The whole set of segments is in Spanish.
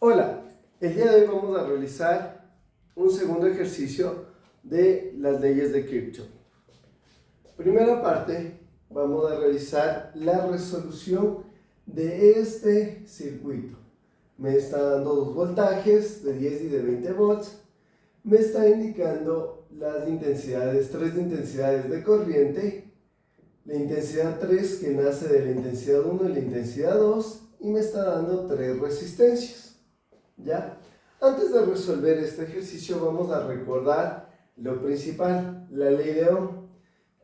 Hola, el día de hoy vamos a realizar un segundo ejercicio de las leyes de Kirchhoff. Primera parte, vamos a realizar la resolución de este circuito. Me está dando dos voltajes de 10 y de 20 volts. Me está indicando las intensidades, tres intensidades de corriente. La intensidad 3 que nace de la intensidad 1 y la intensidad 2. Y me está dando tres resistencias. ¿Ya? Antes de resolver este ejercicio vamos a recordar lo principal, la ley de Ohm,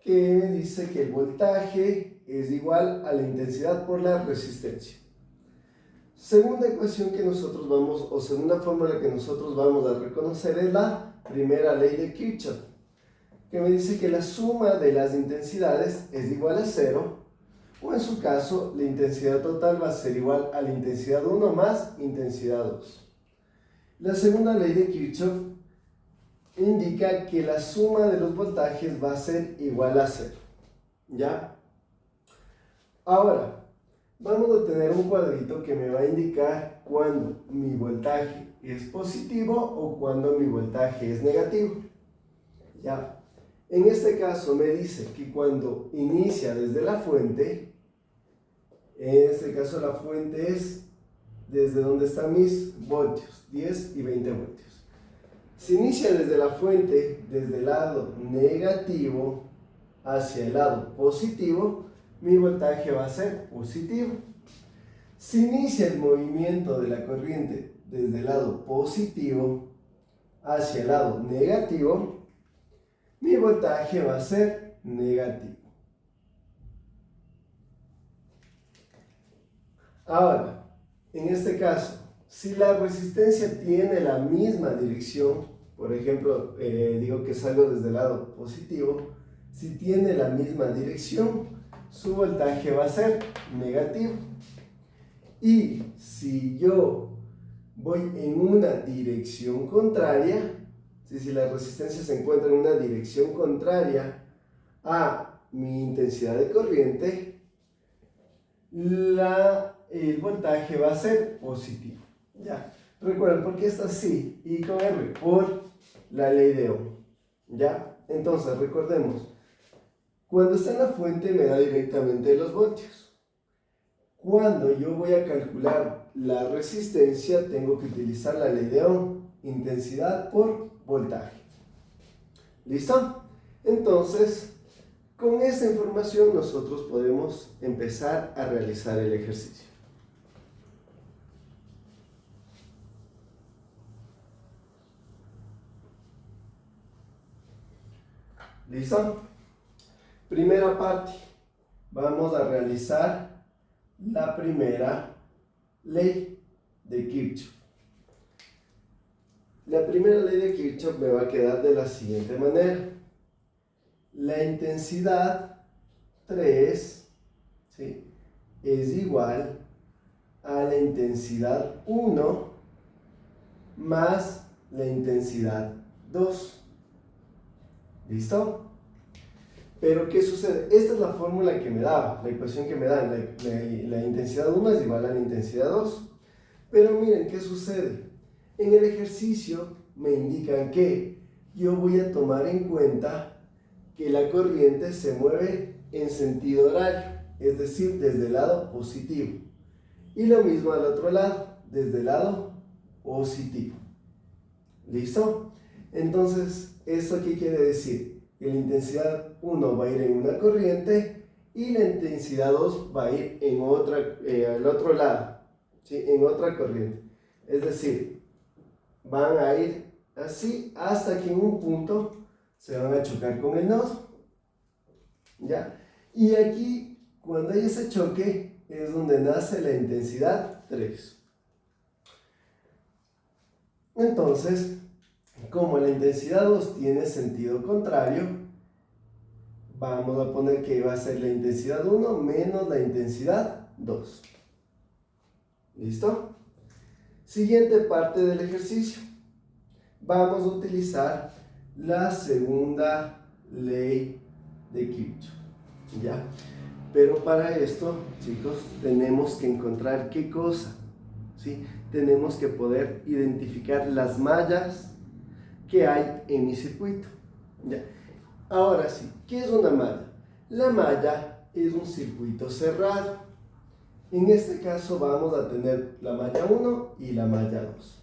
que me dice que el voltaje es igual a la intensidad por la resistencia. Segunda ecuación que nosotros vamos, o segunda fórmula que nosotros vamos a reconocer es la primera ley de Kirchhoff, que me dice que la suma de las intensidades es igual a 0, o en su caso, la intensidad total va a ser igual a la intensidad 1 más intensidad 2. La segunda ley de Kirchhoff indica que la suma de los voltajes va a ser igual a 0. ¿Ya? Ahora, vamos a tener un cuadrito que me va a indicar cuando mi voltaje es positivo o cuando mi voltaje es negativo. ¿Ya? En este caso me dice que cuando inicia desde la fuente, en este caso la fuente es desde donde están mis voltios, 10 y 20 voltios. Si inicia desde la fuente, desde el lado negativo hacia el lado positivo, mi voltaje va a ser positivo. Si inicia el movimiento de la corriente desde el lado positivo hacia el lado negativo, mi voltaje va a ser negativo. Ahora, en este caso, si la resistencia tiene la misma dirección, por ejemplo, digo que salgo desde el lado positivo, si tiene la misma dirección, su voltaje va a ser negativo. Y si yo voy en una dirección contraria, si la resistencia se encuentra en una dirección contraria a mi intensidad de corriente, el voltaje va a ser positivo. ¿Ya? Recuerden, porque está así y con R por la ley de Ohm. ¿Ya? Entonces, recordemos, cuando está en la fuente me da directamente los voltios. Cuando yo voy a calcular la resistencia, tengo que utilizar la ley de Ohm, intensidad por voltaje. ¿Listo? Entonces, con esta información nosotros podemos empezar a realizar el ejercicio. ¿Listo? Primera parte. Vamos a realizar la primera ley de Kirchhoff. La primera ley de Kirchhoff me va a quedar de la siguiente manera. La intensidad 3, ¿sí?, es igual a la intensidad 1 más la intensidad 2. ¿Listo? Pero ¿qué sucede? Esta es la fórmula que me daba, la ecuación que me da. La intensidad 1 es igual a la intensidad 2. Pero miren, ¿qué sucede? En el ejercicio me indican que yo voy a tomar en cuenta que la corriente se mueve en sentido horario, es decir, desde el lado positivo. Y lo mismo al otro lado, desde el lado positivo. ¿Listo? Entonces, ¿esto qué quiere decir? Que la intensidad 1 va a ir en una corriente y la intensidad 2 va a ir en al otro lado, ¿sí?, en otra corriente. Es decir, van a ir así hasta que en un punto se van a chocar con el nodo. ¿Ya? Y aquí, cuando hay ese choque, es donde nace la intensidad 3. Entonces, como la intensidad 2 tiene sentido contrario, vamos a poner que va a ser la intensidad 1 menos la intensidad 2. ¿Listo? Siguiente parte del ejercicio. Vamos a utilizar la segunda ley de Kirchhoff. ¿Ya? Pero para esto, chicos, tenemos que encontrar ¿qué cosa? ¿sí? Tenemos que poder identificar las mallas que hay en mi circuito. Ya. Ahora sí, ¿qué es una malla? La malla es un circuito cerrado. En este caso vamos a tener la malla 1 y la malla 2.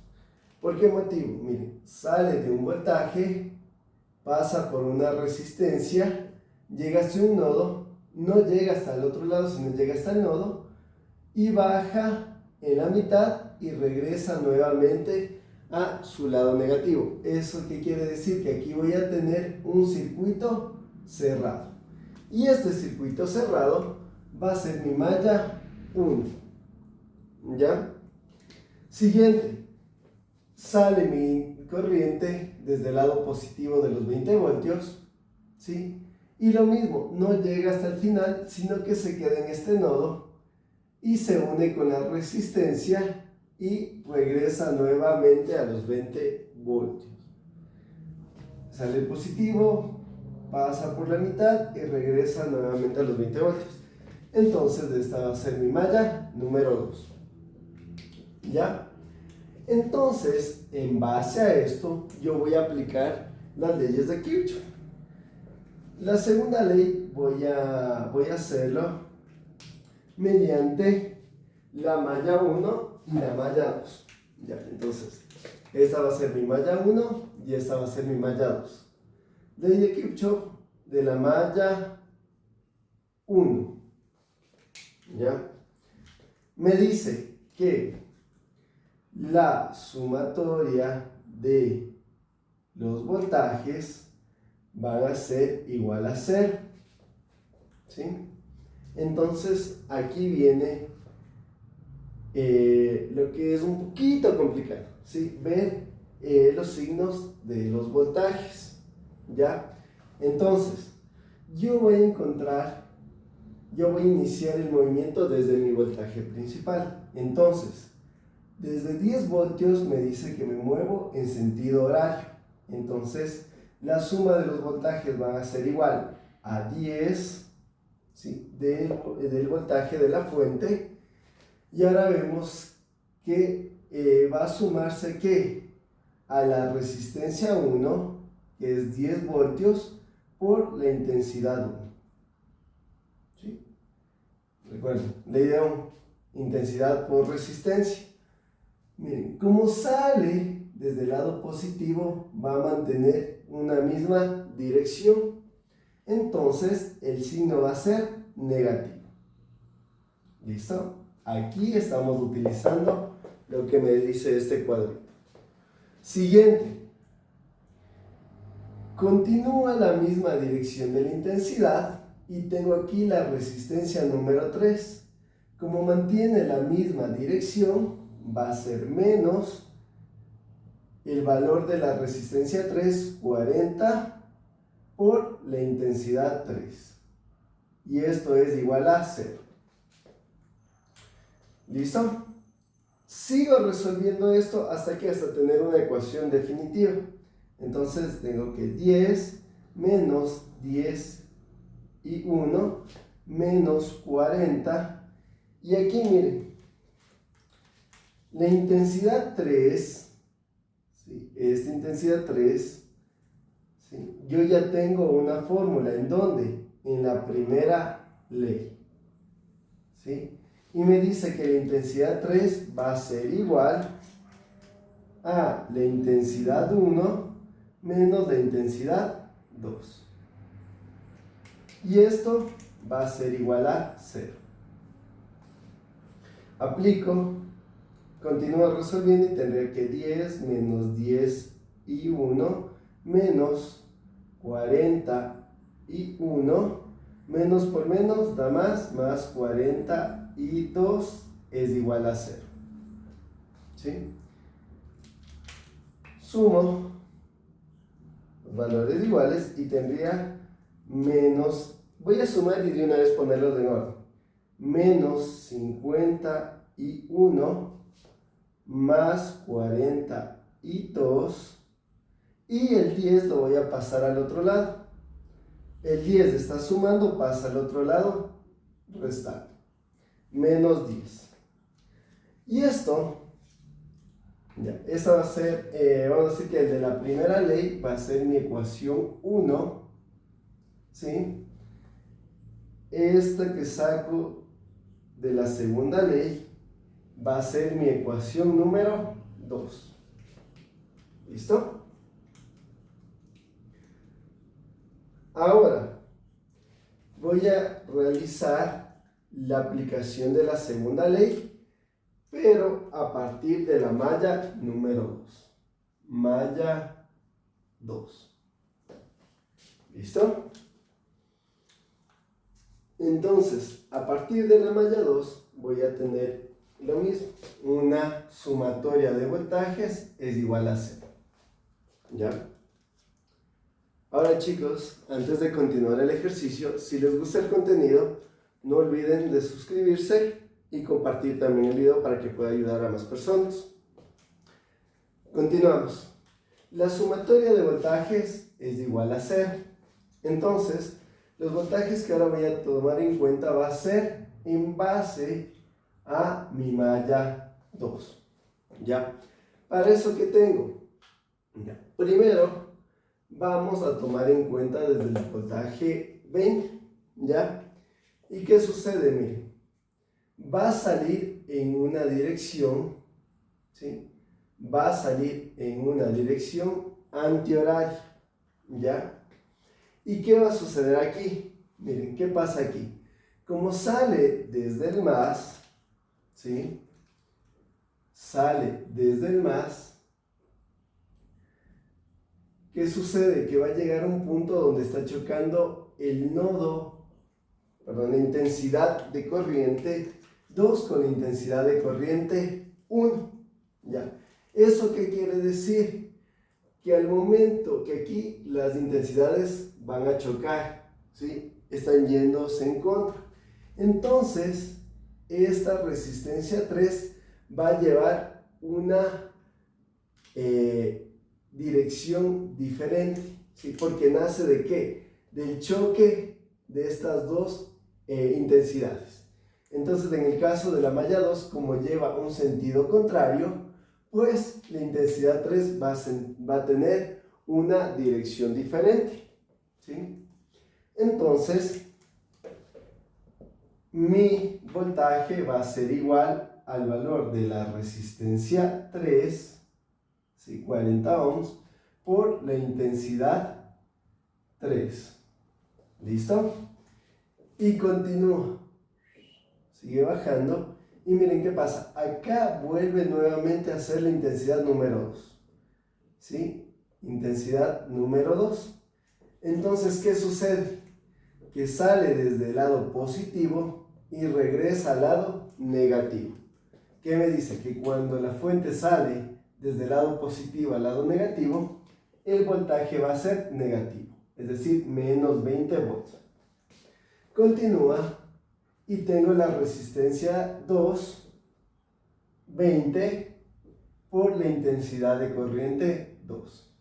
¿Por qué motivo? Miren, sale de un voltaje, pasa por una resistencia, llega hasta un nodo, no llega hasta el otro lado, sino llega hasta el nodo, y baja en la mitad y regresa nuevamente a su lado negativo. ¿Eso qué quiere decir? Que aquí voy a tener un circuito cerrado. Y este circuito cerrado va a ser mi malla 1. ¿Ya? Siguiente. Sale mi corriente desde el lado positivo de los 20 voltios. ¿Sí? Y lo mismo, no llega hasta el final, sino que se queda en este nodo y se une con la resistencia y regresa nuevamente a los 20 voltios. Sale el positivo, pasa por la mitad y regresa nuevamente a los 20 voltios. Entonces esta va a ser mi malla número 2. ¿Ya? Entonces, en base a esto, yo voy a aplicar las leyes de Kirchhoff. La segunda ley voy a hacerlo mediante la malla 1 y la malla 2. Ya, entonces, esta va a ser mi malla 1 y esta va a ser mi malla 2. Ley de Kirchhoff de la malla 1. ¿Ya? Me dice que la sumatoria de los voltajes van a ser igual a 0. ¿Sí? Entonces, aquí viene lo que es un poquito complicado, ¿sí? Ver los signos de los voltajes, ¿ya? Entonces, yo voy a iniciar el movimiento desde mi voltaje principal. Entonces, desde 10 voltios me dice que me muevo en sentido horario. Entonces, la suma de los voltajes van a ser igual a 10, ¿sí?, del voltaje de la fuente. Y ahora vemos que va a sumarse ¿qué? A la resistencia 1, que es 10 voltios, por la intensidad 1. ¿Sí? Recuerden, ley de Ohm, intensidad por resistencia. Miren, como sale desde el lado positivo, va a mantener una misma dirección. Entonces, el signo va a ser negativo. ¿Listo? Aquí estamos utilizando lo que me dice este cuadrito. Siguiente. Continúa la misma dirección de la intensidad y tengo aquí la resistencia número 3. Como mantiene la misma dirección, va a ser menos el valor de la resistencia 3, 40, por la intensidad 3. Y esto es igual a 0. ¿Listo? Sigo resolviendo esto hasta tener una ecuación definitiva. Entonces tengo que 10 menos 10 y 1 menos 40. Y aquí miren, la intensidad 3, ¿sí?, esta intensidad 3, ¿sí?, yo ya tengo una fórmula. ¿En dónde? En la primera ley. ¿Sí? Y me dice que la intensidad 3 va a ser igual a la intensidad 1 menos la intensidad 2. Y esto va a ser igual a 0. Aplico, continúo resolviendo y tendré que 10 menos 10 y 1 menos 40 y 1, menos por menos da más 40 y 2 es igual a 0. ¿Sí? Sumo los valores iguales y tendría menos, voy a sumar y de una vez ponerlos en orden, menos 51 más 42, y el 10 lo voy a pasar al otro lado. El 10 está sumando, pasa al otro lado, restando. Menos 10. Y esto Ya, esa va a ser, vamos a decir que el de la primera ley va a ser mi ecuación 1, ¿sí? Esta que saco de la segunda ley va a ser mi ecuación número 2. ¿Listo? Ahora voy a realizar la aplicación de la segunda ley, pero a partir de la malla número 2. Malla 2. ¿Listo? Entonces, a partir de la malla 2 voy a tener lo mismo. Una sumatoria de voltajes es igual a 0. ¿Ya? Ahora, chicos, antes de continuar el ejercicio, si les gusta el contenido, no olviden de suscribirse y compartir también el video para que pueda ayudar a más personas. Continuamos. La sumatoria de voltajes es igual a 0. Entonces, los voltajes que ahora voy a tomar en cuenta va a ser en base a mi malla 2. ¿Ya? Para eso, ¿qué tengo? Ya. Primero, vamos a tomar en cuenta desde el voltaje 20. ¿Ya? ¿Y qué sucede? Miren, va a salir en una dirección, ¿sí? Va a salir en una dirección antihoraria. ¿Ya? ¿Y qué va a suceder aquí? Miren, ¿qué pasa aquí? Como sale desde el más, ¿sí? Sale desde el más, ¿qué sucede? Que va a llegar a un punto donde está chocando el nodo, perdón, la intensidad de corriente 2 con la intensidad de corriente 1. ¿Ya? ¿Eso qué quiere decir? Que al momento que aquí las intensidades van a chocar, ¿sí? Están yéndose en contra. Entonces, esta resistencia 3 va a llevar una dirección diferente, ¿sí? Porque nace ¿de qué? Del choque de estas dos intensidades. Entonces, en el caso de la malla 2, como lleva un sentido contrario, pues la intensidad 3 va a tener una dirección diferente, ¿sí? Entonces, mi voltaje va a ser igual al valor de la resistencia 3, ¿sí? 40 ohms, por la intensidad 3. ¿Listo? Y continúa. Sigue bajando. Y miren qué pasa. Acá vuelve nuevamente a ser la intensidad número 2. ¿Sí? Intensidad número 2. Entonces, ¿qué sucede? Que sale desde el lado positivo y regresa al lado negativo. ¿Qué me dice? Que cuando la fuente sale desde el lado positivo al lado negativo, el voltaje va a ser negativo, es decir, menos 20 volts. Continúa y tengo la resistencia 2, 20 por la intensidad de corriente 2.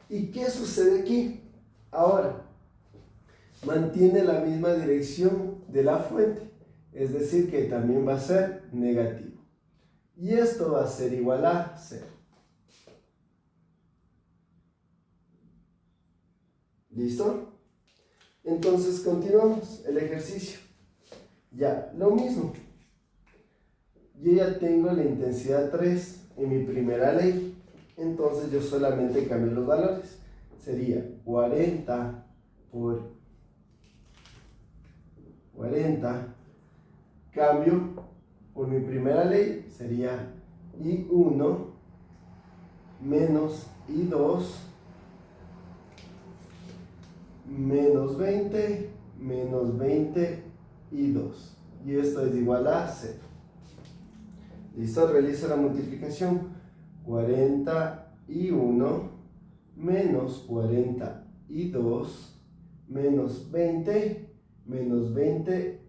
¿Y qué sucede aquí? Ahora, mantiene la misma dirección de la fuente, es decir, que también va a ser negativo. Y esto va a ser igual a 0. ¿Listo? Entonces continuamos el ejercicio. Ya, lo mismo. Yo ya tengo la intensidad 3 en mi primera ley. Entonces yo solamente cambio los valores. Sería 40 por 40. Cambio por mi primera ley. Sería I1 menos I2 menos 20 menos 20 I2. Y esto es igual a 0. ¿Listo? Realizo la multiplicación. 41 menos 42 menos 20 menos 20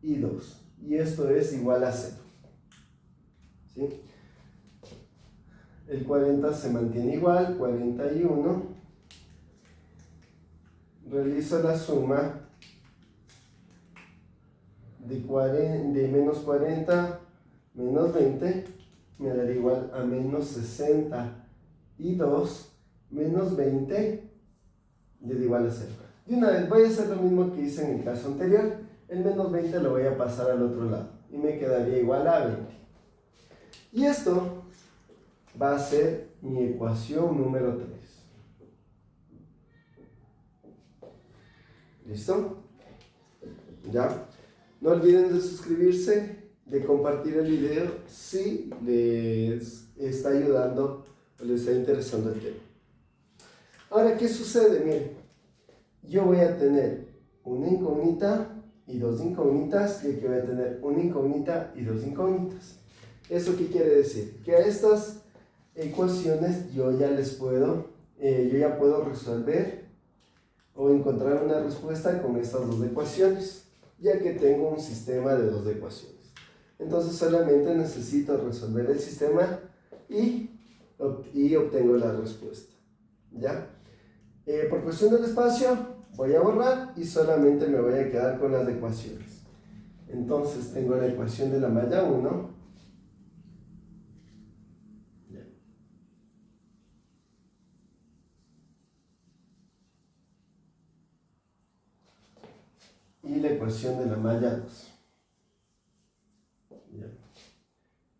y 2. Y esto es igual a 0. ¿Sí? El 40 se mantiene igual, 41. Realizo la suma de menos 40 menos 20. me daría igual a menos 62 menos 20 y es igual a 0. De una vez voy a hacer lo mismo que hice en el caso anterior. El menos 20 lo voy a pasar al otro lado y me quedaría igual a 20. Y esto va a ser mi ecuación número 3. ¿Listo? ¿Ya? No olviden de suscribirse, de compartir el video si les está ayudando o les está interesando el tema. Ahora, ¿qué sucede? Miren, yo voy a tener una incógnita y dos incógnitas, y aquí voy a tener una incógnita y dos incógnitas. ¿Eso qué quiere decir? Que a estas ecuaciones yo ya puedo resolver o encontrar una respuesta con estas dos ecuaciones, ya que tengo un sistema de dos ecuaciones. Entonces solamente necesito resolver el sistema y obtengo la respuesta. ¿Ya? Por cuestión del espacio voy a borrar y solamente me voy a quedar con las ecuaciones. Entonces tengo la ecuación de la malla 1. Y la ecuación de la malla 2.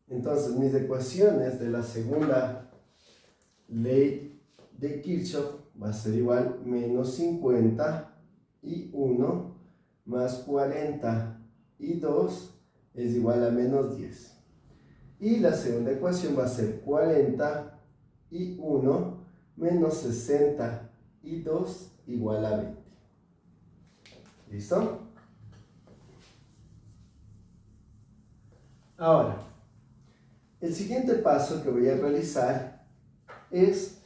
Entonces mis ecuaciones de la segunda ley de Kirchhoff va a ser igual menos 50 y 1 más 40 y 2 es igual a menos 10. Y la segunda ecuación va a ser 40 y 1 menos 60 y 2 igual a 20. ¿Listo? Ahora, el siguiente paso que voy a realizar es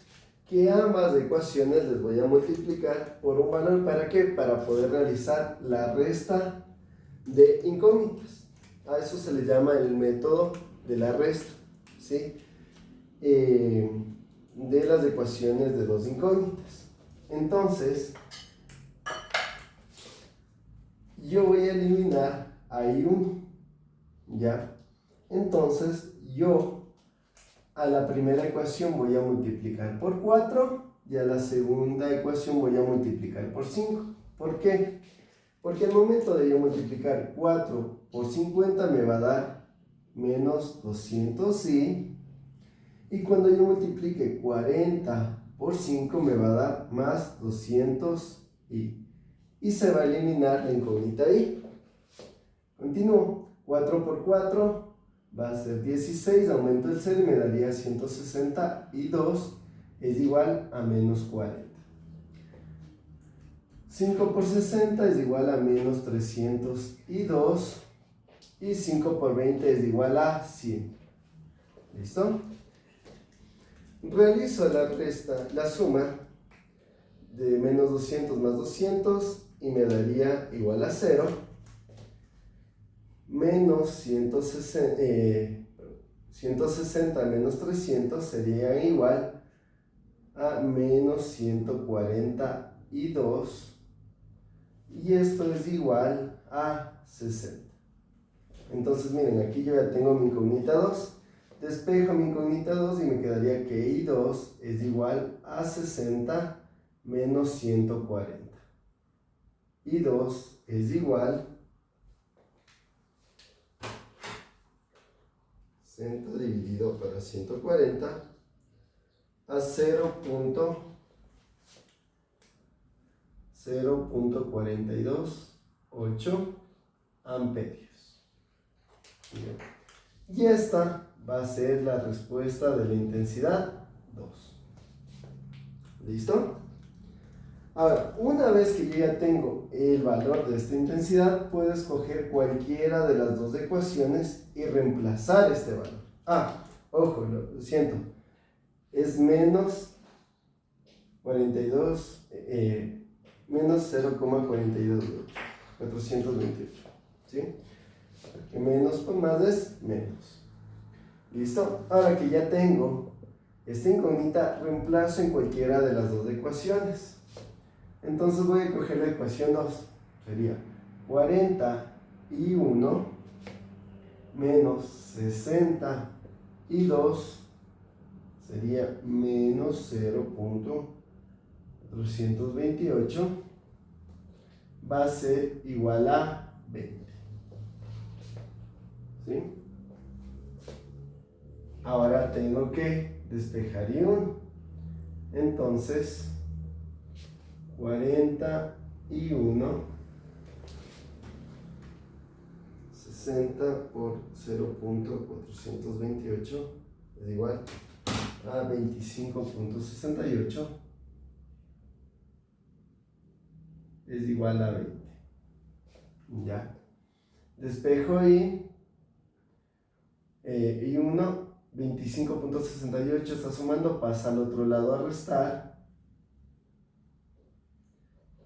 que ambas ecuaciones les voy a multiplicar por un valor. ¿Para qué? Para poder realizar la resta de incógnitas. A eso se le llama el método de la resta, ¿sí? De las ecuaciones de dos incógnitas. Entonces, yo voy a eliminar a I1, ¿ya? Entonces, yo a la primera ecuación voy a multiplicar por 4 y a la segunda ecuación voy a multiplicar por 5. ¿Por qué? Porque al momento de yo multiplicar 4 por 50 me va a dar menos 200i, y cuando yo multiplique 40 por 5 me va a dar más 200i. Y se va a eliminar la incógnita i. Continúo. 4 por 4 va a ser 16, aumento el 0 y me daría 162 es igual a menos 40. 5 por 60 es igual a menos 302 y 5 por 20 es igual a 100. ¿Listo? Realizo la suma de menos 200 más 200 y me daría igual a 0. Menos 160 menos 300 sería igual a menos 142 y esto es igual a 60. Entonces miren, aquí yo ya tengo mi incógnita 2, despejo mi incógnita 2 y me quedaría que I2 es igual a 60 menos 140. I2 es igual 60 dividido para 140 a 0.428 amperios. Bien. Y esta va a ser la respuesta de la intensidad 2. ¿Listo? Ahora, una vez que yo ya tengo el valor de esta intensidad, puedo escoger cualquiera de las dos ecuaciones y reemplazar este valor. Ojo, lo siento, es menos 42, menos 0,428, ¿sí? Porque menos por más es menos. ¿Listo? Ahora que ya tengo esta incógnita, reemplazo en cualquiera de las dos ecuaciones. Entonces voy a coger la ecuación 2, sería 40 y 1 menos 60 y 2 sería menos 0.428, va a ser igual a 20. ¿Sí? Ahora tengo que despejar y1. Entonces, 41, 60 por 0.428 es igual a 25.68, es igual a 20. Ya. Despejo y 1, 25.68 está sumando, pasa al otro lado a restar.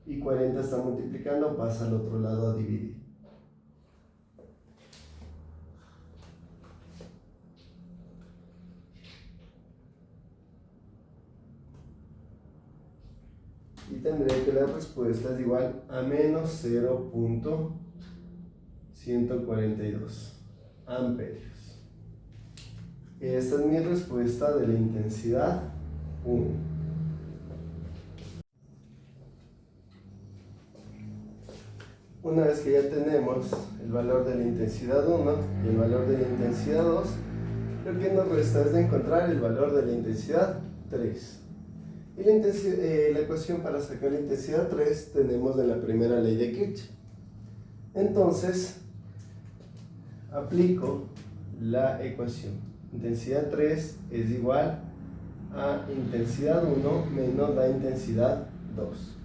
Y 40 está multiplicando, pasa al otro lado a dividir. Y tendré que la respuesta es igual a menos 0.142 amperios. Esta es mi respuesta de la intensidad 1. Una vez que ya tenemos el valor de la intensidad 1 y el valor de la intensidad 2, lo que nos resta es de encontrar el valor de la intensidad 3. Y la ecuación para sacar la intensidad 3 tenemos de la primera ley de Kirchhoff. Entonces, aplico la ecuación. Intensidad 3 es igual a intensidad 1 menos la intensidad 2.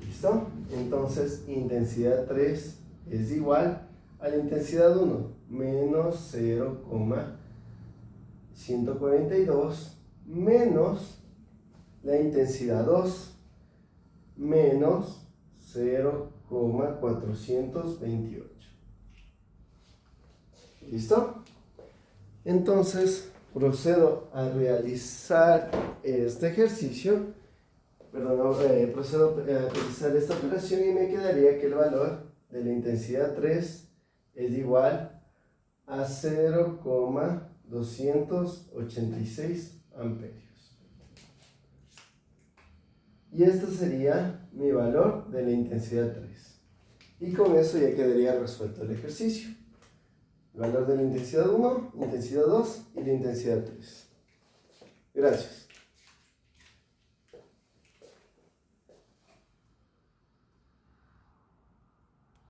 ¿Listo? Entonces, intensidad 3 es igual a la intensidad 1 menos 0,142 menos la intensidad 2 menos 0,428. ¿Listo? Entonces procedo a realizar este ejercicio, procedo a realizar esta operación y me quedaría que el valor de la intensidad 3 es igual a 0,286 amperios. Y este sería mi valor de la intensidad 3. Y con eso ya quedaría resuelto el ejercicio. El valor de la intensidad 1, intensidad 2 y la intensidad 3. Gracias.